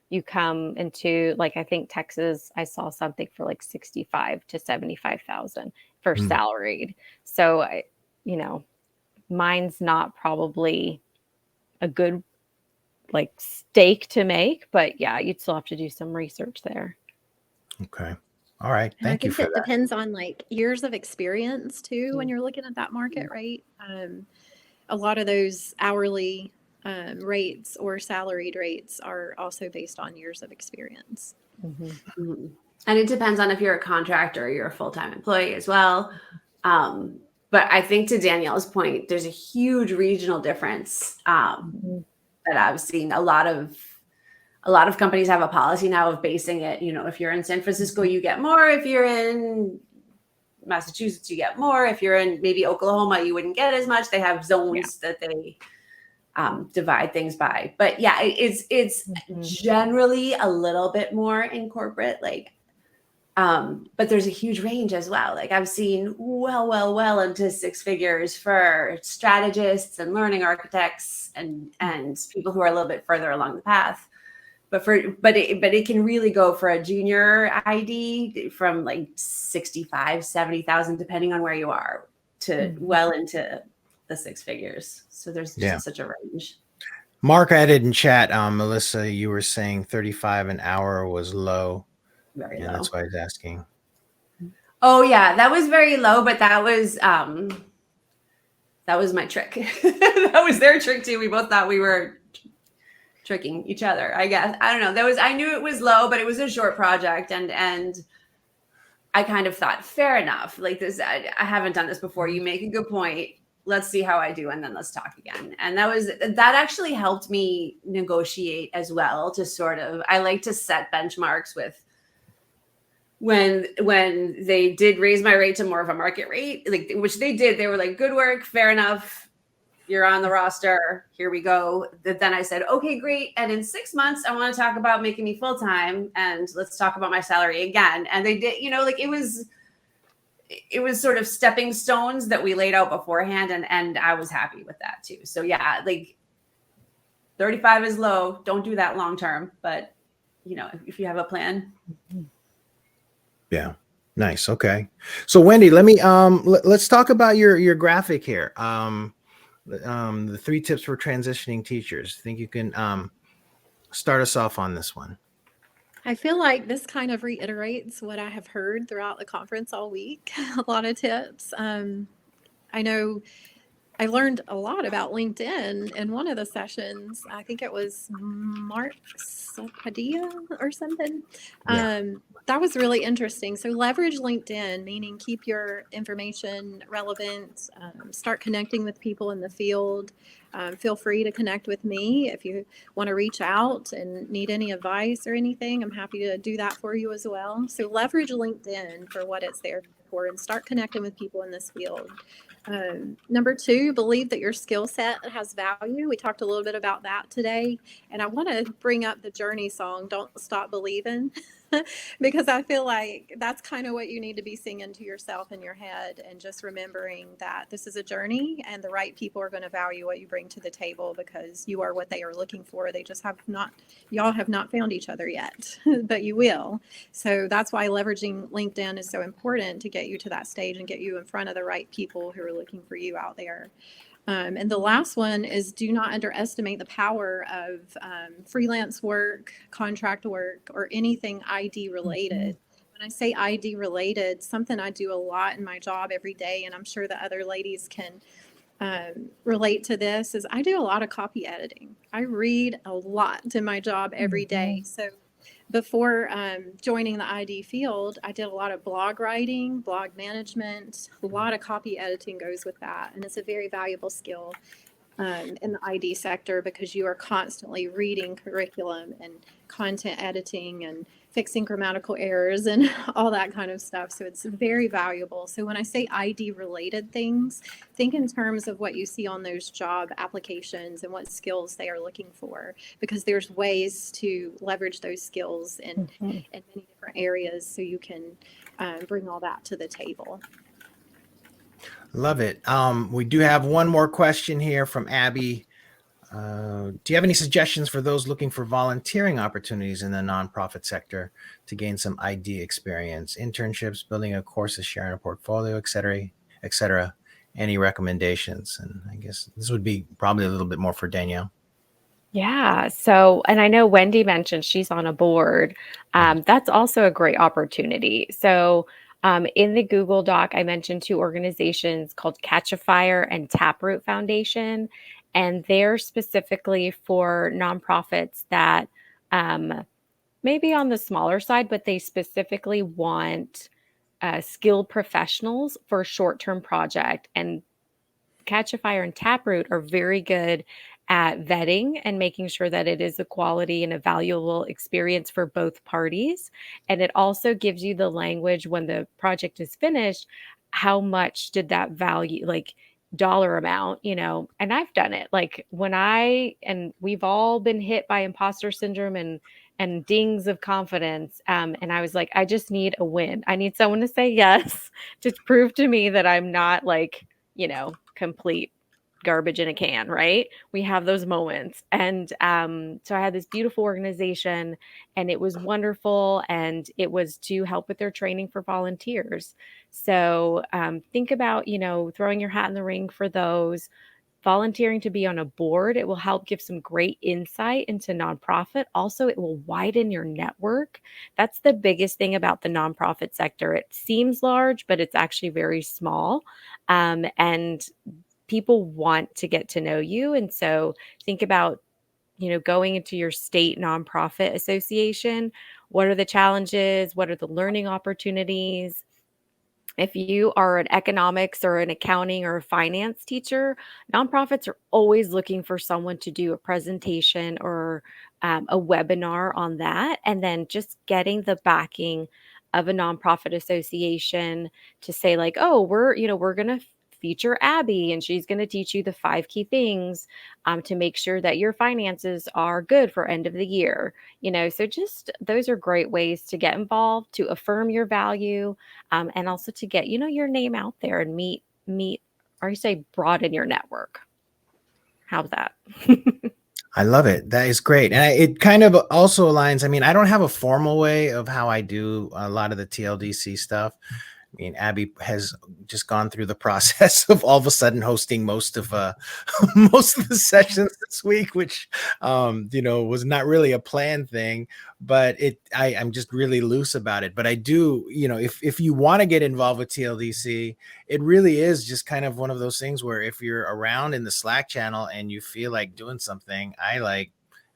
you come into, like, I think Texas, I saw something for like 65 to 75,000 for salaried. So, mine's not probably a good like stake to make, but yeah, you'd still have to do some research there. Okay. All right. And Thank you for that. I think it depends on like years of experience too, when you're looking at that market, right? A lot of those hourly rates or salaried rates are also based on years of experience. And it depends on if you're a contractor or you're a full-time employee as well. But I think to Danielle's point, there's a huge regional difference that I've seen. A lot of companies have a policy now of basing it, if you're in San Francisco, you get more. If you're in Massachusetts, you get more. If you're in maybe Oklahoma, you wouldn't get as much. They have zones that they divide things by. But yeah, it's generally a little bit more in corporate, like, but there's a huge range as well. Like I've seen well into 6 figures for strategists and learning architects and people who are a little bit further along the path. But it can really go for a junior ID from like 65, 70,000, depending on where you are, to well into the six figures. So there's just such a range. Mark added in chat, Melissa, you were saying 35 an hour was low. Very low. That's why he's asking. Oh yeah, that was very low, but that was my trick. That was their trick too. We both thought we were tricking each other, I guess. I don't know. I knew it was low, but it was a short project, and I kind of thought, fair enough. Like this, I haven't done this before. You make a good point. Let's see how I do, and then let's talk again. And that actually helped me negotiate as well. To sort of, I like to set benchmarks with when they did raise my rate to more of a market rate, like which they did. They were like, good work, fair enough. You're on the roster. Here we go. Then I said, okay, great. And in 6 months, I want to talk about making me full-time, and let's talk about my salary again. And they did, like it was sort of stepping stones that we laid out beforehand. And I was happy with that too. So yeah, like 35 is low. Don't do that long-term, but if you have a plan. Yeah. Nice. Okay. So Wendi, let me, let's talk about your graphic here. The 3 tips for transitioning teachers. I think you can start us off on this one. I feel like this kind of reiterates what I have heard throughout the conference all week. A lot of tips. I know I learned a lot about LinkedIn in one of the sessions. I think it was Mark Padilla or something. Yeah. That was really interesting. So leverage LinkedIn, meaning keep your information relevant, start connecting with people in the field. Feel free to connect with me if you want to reach out and need any advice or anything. I'm happy to do that for you as well. So leverage LinkedIn for what it's there for and start connecting with people in this field. Number 2, believe that your skill set has value. We talked a little bit about that today. And I want to bring up the Journey song, Don't Stop Believing, because I feel like that's kind of what you need to be singing to yourself in your head, and just remembering that this is a journey and the right people are going to value what you bring to the table because you are what they are looking for. They just y'all have not found each other yet, but you will. So that's why leveraging LinkedIn is so important to get you to that stage and get you in front of the right people who are looking for you out there. And the last one is, do not underestimate the power of freelance work, contract work, or anything ID related. When I say ID related, something I do a lot in my job every day, and I'm sure the other ladies can relate to this, is I do a lot of copy editing. I read a lot in my job every day. So before joining the ID field, I did a lot of blog writing, blog management. A lot of copy editing goes with that. And it's a very valuable skill in the ID sector because you are constantly reading curriculum and content editing and fixing grammatical errors and all that kind of stuff. So it's very valuable. So when I say ID related things, think in terms of what you see on those job applications and what skills they are looking for, because there's ways to leverage those skills in many different areas so you can bring all that to the table. Love it. We do have one more question here from Abby. Do you have any suggestions for those looking for volunteering opportunities in the nonprofit sector to gain some ID experience, internships, building a course, sharing a portfolio, et cetera? Any recommendations? And I guess this would be probably a little bit more for Danielle. Yeah. So, and I know Wendi mentioned she's on a board. That's also a great opportunity. So in the Google Doc, I mentioned 2 organizations called Catch a Fire and Taproot Foundation. And they're specifically for nonprofits that maybe on the smaller side, but they specifically want skilled professionals for a short-term project. And Catch a Fire and Taproot are very good at vetting and making sure that it is a quality and a valuable experience for both parties. And it also gives you the language when the project is finished, how much did that value, like dollar amount, and I've done it. Like and we've all been hit by imposter syndrome and dings of confidence. And I was like, I just need a win. I need someone to say yes to prove to me that I'm not complete garbage in a can, right? We have those moments. And so I had this beautiful organization, and it was wonderful. And it was to help with their training for volunteers. So think about, throwing your hat in the ring for those. Volunteering to be on a board, it will help give some great insight into nonprofit. Also, it will widen your network. That's the biggest thing about the nonprofit sector. It seems large, but it's actually very small. And people want to get to know you. And so think about, going into your state nonprofit association. What are the challenges? What are the learning opportunities? If you are an economics or an accounting or a finance teacher, nonprofits are always looking for someone to do a presentation or a webinar on that. And then just getting the backing of a nonprofit association to say like, oh, we're going to feature Abby, and she's going to teach you the 5 key things to make sure that your finances are good for end of the year. So just those are great ways to get involved, to affirm your value, and also to get, your name out there and meet, or you say broaden your network. How's that? I love it. That is great. And it kind of also aligns. I mean, I don't have a formal way of how I do a lot of the TLDC stuff. I mean, Abby has just gone through the process of all of a sudden hosting most of the sessions this week, which was not really a planned thing, but I'm just really loose about it. But I do, if you want to get involved with TLDC, it really is just kind of one of those things where if you're around in the Slack channel and you feel like doing something,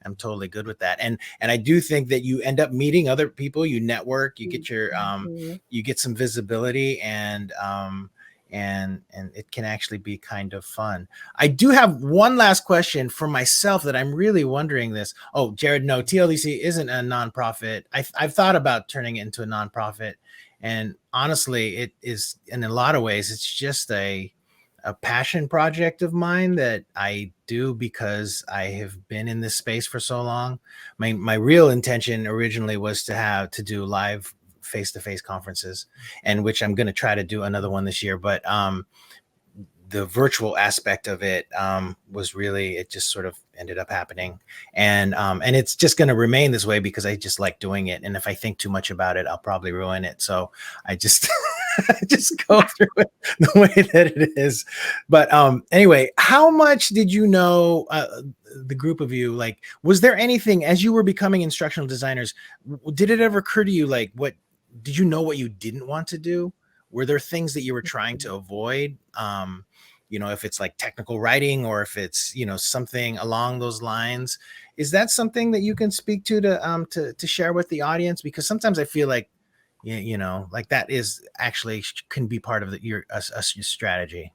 I'm totally good with that. And I do think that you end up meeting other people, you network, you get your you get some visibility, and it can actually be kind of fun. I do have one last question for myself that I'm really wondering this. Oh, Jared, no, TLDC isn't a nonprofit. I've thought about turning it into a nonprofit, and honestly, it is, in a lot of ways, it's just a passion project of mine that I do because I have been in this space for so long. My real intention originally was to do live face-to-face conferences, and which I'm going to try to do another one this year. But the virtual aspect of it was really, it just sort of ended up happening. And it's just going to remain this way because I just like doing it. And if I think too much about it, I'll probably ruin it. So I just just go through it the way that it is. But anyway, how much did you know, the group of you, like, was there anything as you were becoming instructional designers, did it ever occur to you, like, did you know what you didn't want to do? Were there things that you were trying to avoid? If it's like technical writing, or if it's, something along those lines, is that something that you can speak to share with the audience? Because sometimes I feel like, like that is actually can be part of your strategy.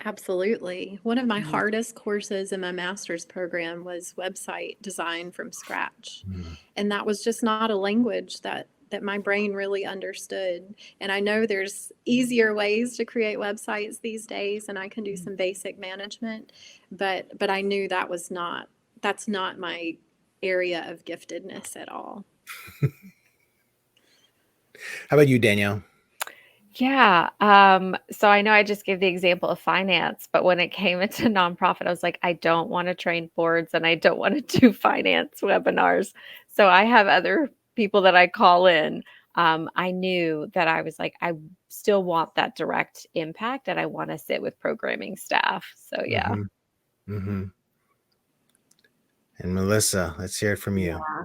Absolutely. One of my hardest courses in my master's program was website design from scratch. And that was just not a language that my brain really understood. And I know there's easier ways to create websites these days, and I can do some basic management, but I knew that's not my area of giftedness at all. How about you, Danielle? Yeah. So I know I just gave the example of finance, but when it came into nonprofit, I was like, I don't want to train boards, and I don't want to do finance webinars. So I have other people that I call in. I knew that I was like, I still want that direct impact, and I want to sit with programming staff. So yeah. And Melissa, let's hear it from you. Yeah.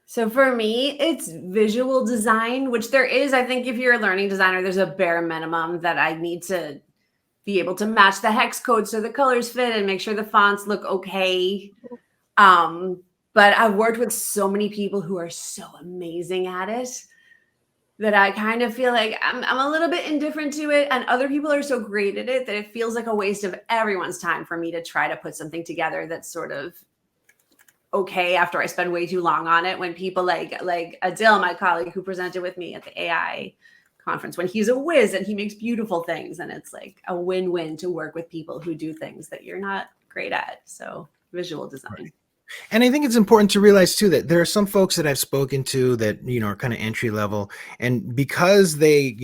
So for me, it's visual design, which there is, I think if you're a learning designer, there's a bare minimum that I need to be able to match the hex code so the colors fit and make sure the fonts look okay. But I've worked with so many people who are so amazing at it that I kind of feel like I'm a little bit indifferent to it. And other people are so great at it that it feels like a waste of everyone's time for me to try to put something together that's sort of okay after I spend way too long on it. When people like Adil, my colleague who presented with me at the AI conference, when he's a whiz and he makes beautiful things, and it's like a win-win to work with people who do things that you're not great at. So visual design. Right. And I think it's important to realize too that there are some folks that I've spoken to that, are kind of entry level, and because they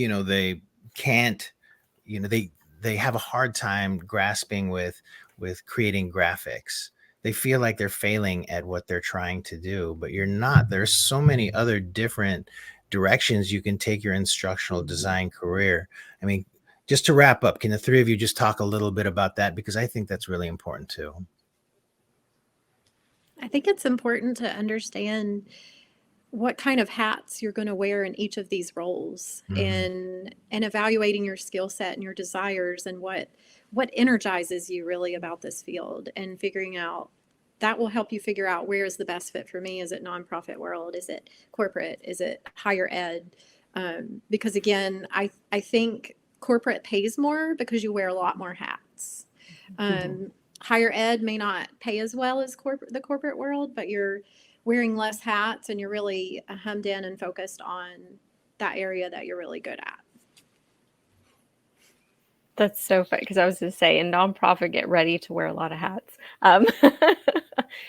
can't, they have a hard time grasping with creating graphics. They feel like they're failing at what they're trying to do, but you're not. There's so many other different directions you can take your instructional design career. I mean, just to wrap up, can the three of you just talk a little bit about that? Because I think that's really important too. I think it's important to understand what kind of hats you're going to wear in each of these roles, and evaluating your skill set and your desires and what energizes you really about this field, and figuring out that will help you figure out where is the best fit for me. Is it nonprofit world? Is it corporate? Is it higher ed? Because again, I think corporate pays more because you wear a lot more hats. Higher ed may not pay as well as the corporate world, but you're wearing less hats and you're really hemmed in and focused on that area that you're really good at. That's so funny, because I was going to say, in nonprofit, get ready to wear a lot of hats.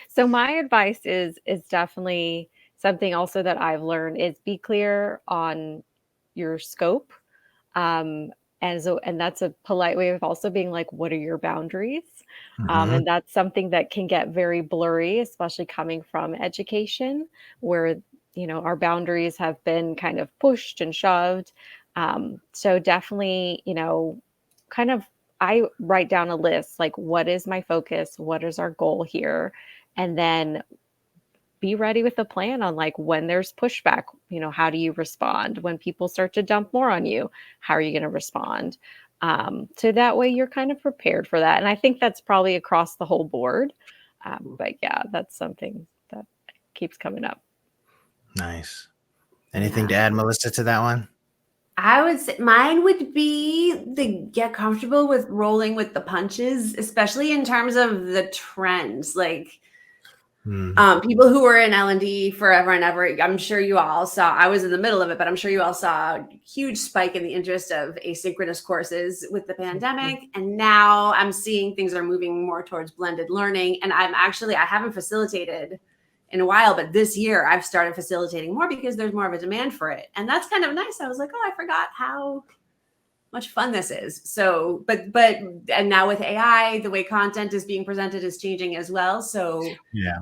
So my advice is definitely something also that I've learned is be clear on your scope. And that's a polite way of also being like, what are your boundaries? And that's something that can get very blurry, especially coming from education, where, our boundaries have been kind of pushed and shoved. So definitely, kind of, I write down a list, like, what is my focus? What is our goal here? And then be ready with a plan on, like, when there's pushback, how do you respond? When people start to dump more on you, how are you going to respond? So that way you're kind of prepared for that. And I think that's probably across the whole board. But yeah, that's something that keeps coming up. Nice. Anything to add, Melissa, to that one? I would say mine would be the get comfortable with rolling with the punches, especially in terms of the trends. Like people who were in L&D forever and ever, I'm sure you all saw, I was in the middle of it, but I'm sure you all saw a huge spike in the interest of asynchronous courses with the pandemic. And now I'm seeing things are moving more towards blended learning. And I haven't facilitated in a while, but this year I've started facilitating more because there's more of a demand for it. And that's kind of nice. I was like, oh, I forgot how much fun this is. So, and now with AI, the way content is being presented is changing as well. So yeah,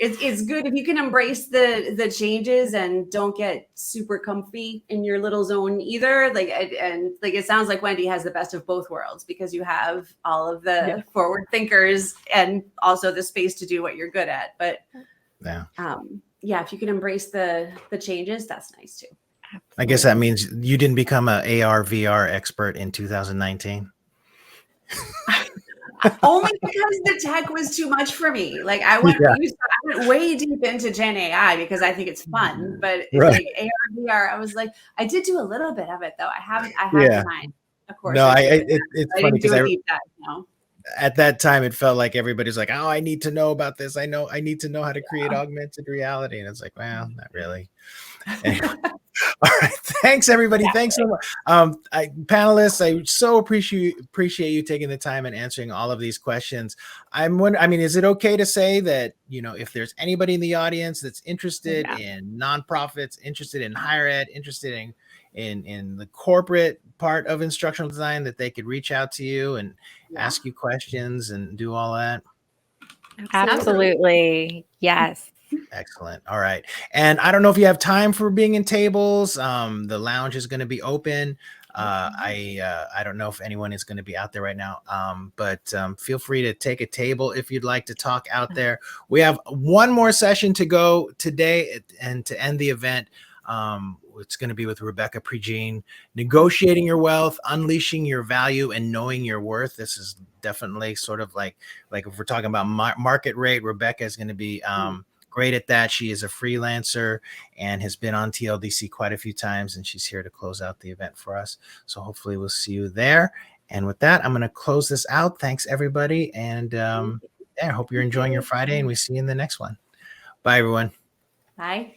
it's good if you can embrace the changes and don't get super comfy in your little zone either. And it sounds like Wendi has the best of both worlds, because you have all of the forward thinkers and also the space to do what you're good at. But if you can embrace the changes, that's nice too. Absolutely. I guess that means you didn't become an AR VR expert in 2019. Only because the tech was too much for me. Like I went way deep into Gen AI because I think it's fun, but like AR VR, I was like, I did do a little bit of it though. I have in mind, of course. No, it's funny because at that time it felt like everybody's like, oh, I need to know about this. I need to know how to create augmented reality, and it's like, well, not really. Anyway. All right. Thanks, everybody. Thanks so much. Panelists, I so appreciate you taking the time and answering all of these questions. I'm wondering, is it okay to say that, if there's anybody in the audience that's interested in nonprofits, interested in higher ed, interested in the corporate part of instructional design, that they could reach out to you and ask you questions and do all that? Absolutely. Yes. Excellent. All right. And I don't know if you have time for being in tables. The lounge is going to be open. I don't know if anyone is going to be out there right now. But feel free to take a table if you'd like to talk out there. We have one more session to go today, and to end the event, it's going to be with Rebecca Pregine, Negotiating Your Wealth, Unleashing Your Value, and Knowing Your Worth. This is definitely sort of like if we're talking about market rate, Rebecca is going to be great at that. She is a freelancer and has been on TLDC quite a few times, and she's here to close out the event for us. So hopefully we'll see you there. And with that, I'm going to close this out. Thanks, everybody. And I hope you're enjoying your Friday, and we see you in the next one. Bye, everyone. Bye.